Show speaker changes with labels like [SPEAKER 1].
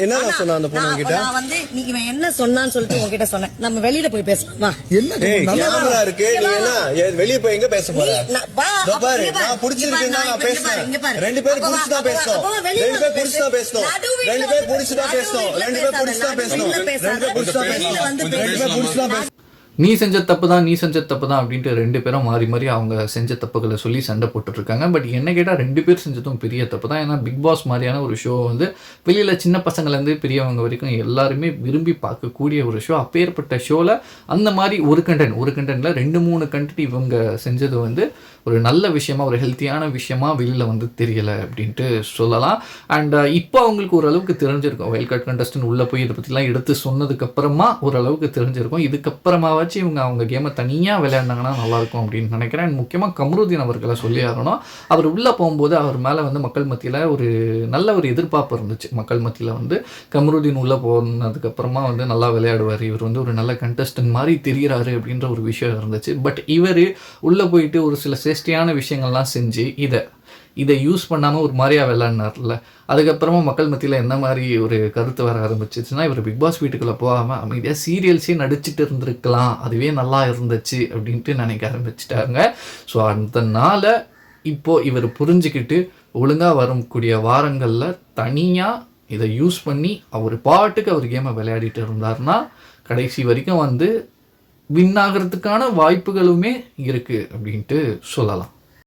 [SPEAKER 1] என்ன சொன்னான்னு சொல்லிட்டு உங்ககிட்ட சொன்னேன். நம்ம வெளியில போய் பேசலாம்.
[SPEAKER 2] வெளியே போய் எங்க பேச போறேன்? ரெண்டு பேரும் புடிச்சுதான் பேசணும்.
[SPEAKER 3] நீ செஞ்ச தப்பு தான் அப்படின்ட்டு ரெண்டு பேரும் மாறி மாறி அவங்க செஞ்ச தப்புகளை சொல்லி சண்டை போட்டுட்ருக்காங்க. பட் என்ன கேட்டால் ரெண்டு பேர் செஞ்சதும் பெரிய தப்பு தான். ஏன்னா பிக் பாஸ் மாதிரியான ஒரு ஷோ வந்து வெளியில் சின்ன பசங்கள்லேருந்து பெரியவங்க வரைக்கும் எல்லாருமே விரும்பி பார்க்கக்கூடிய ஒரு ஷோ. அப்பேற்பட்ட ஷோவில் அந்த மாதிரி ஒரு கண்டென்ட்டில் 2-3 கண்டென்ட் இவங்க செஞ்சது வந்து ஒரு நல்ல விஷயமா, ஒரு ஹெல்த்தியான விஷயமா வெளியில் வந்து தெரியலை அப்படின்ட்டு சொல்லலாம். அண்ட் இப்போ அவங்களுக்கு ஓரளவுக்கு தெரிஞ்சிருக்கும். வைல்ட் கார்டு கண்டஸ்டன்ட் உள்ளே போய் இதை பற்றிலாம் எடுத்து சொன்னதுக்கப்புறமா ஓரளவுக்கு தெரிஞ்சிருக்கும். இதுக்கப்புறமாவாச்சு இவங்க அவங்க கேமை தனியாக விளையாடினாங்கன்னா நல்லாயிருக்கும் அப்படின்னு நினைக்கிறேன். முக்கியமாக கமருதீன் அவர்களை சொல்லி ஆகணும். அவர் உள்ளே போகும்போது அவர் மேலே வந்து மக்கள் மத்தியில் ஒரு நல்ல ஒரு எதிர்பார்ப்பு இருந்துச்சு. மக்கள் மத்தியில் வந்து கமருதீன் உள்ளே போனதுக்கப்புறமா வந்து நல்லா விளையாடுவார், இவர் வந்து ஒரு நல்ல கண்டஸ்டன்ட் மாதிரி தெரிகிறாரு அப்படின்ற ஒரு விஷயம் இருந்துச்சு. பட் இவர் உள்ளே போயிட்டு ஒரு சில சேஷ்டியான விஷயங்கள்லாம் செஞ்சு இதை யூஸ் பண்ணாமல் ஒரு மாதிரியாக விளையாடினார்ல. அதுக்கப்புறமா மக்கள் மத்தியில் என்ன மாதிரி ஒரு கருத்து வர ஆரம்பிச்சிச்சுன்னா, இவர் பிக் பாஸ் வீட்டுக்குள்ளே போகாமல் அமைதியாக சீரியல்ஸே நடிச்சுட்டு இருந்திருக்கலாம், அதுவே நல்லா இருந்துச்சு அப்படின்ட்டு நினைக்க ஆரம்பிச்சிட்டாங்க. ஸோ அதனால் இப்போது இவர் புரிஞ்சுக்கிட்டு ஒழுங்காக வரக்கூடிய வாரங்களில் தனியாக இதை யூஸ் பண்ணி அவர் பாட்டுக்கு அவர் கேமை விளையாடிட்டு இருந்தார்னா கடைசி வரைக்கும் வந்து வின் ஆகிறதுக்கான வாய்ப்புகளுமே இருக்குது அப்படின்ட்டு சொல்லலாம்.